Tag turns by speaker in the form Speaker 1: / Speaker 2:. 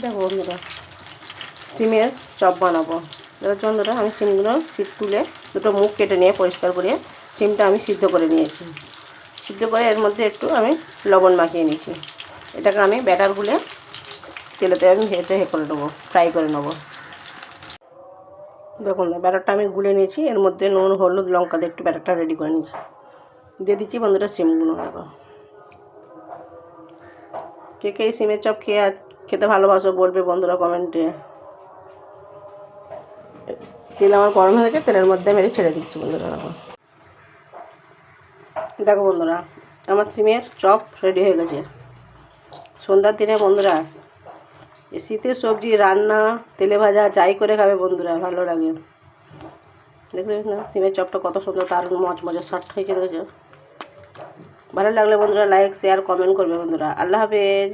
Speaker 1: দেখো বন্ধুরা, সিমের চপ বানাবো। দেখো বন্ধুরা, আমি সিমগুলো তুলে দুটো মুখ কেটে নিয়ে পরিষ্কার করে সিমটা আমি সিদ্ধ করে নিয়েছি। সিদ্ধ করে এর মধ্যে একটু আমি লবণ মাখিয়ে নিয়েছি। এটাকে আমি ব্যাটার গুলে তেলেতে আমি করে নেবো, ফ্রাই করে নেবো। দেখুন ব্যাটারটা আমি গুলে নিয়েছি, এর মধ্যে নুন হলুদ লঙ্কা দিয়ে একটু ব্যাটারটা রেডি করে নিয়েছি। দিয়ে দিচ্ছি বন্ধুরা সিমগুলো। দেখো কে কে সিমের চপ খেতে ভালোবাসো বলবে বন্ধুরা কমেন্টে। তেল আমার গরম হয়ে গেছে, তেলের মধ্যে মেরে ছেড়ে দিচ্ছি বন্ধুরা। দেখো বন্ধুরা, আমার সিমের চপ রেডি হয়ে গেছে। সন্ধ্যার দিনে বন্ধুরা এই শীতের সবজি রান্না তেলে ভাজা যাই করে খাবে বন্ধুরা, ভালো লাগে। দেখতে না সিমের চপটা কত সুন্দর, তার মচমচে সফট হয়েছে। দেখেছো? ভালো লাগলে বন্ধুরা লাইক শেয়ার কমেন্ট করবে বন্ধুরা। আল্লাহ হাফেজ।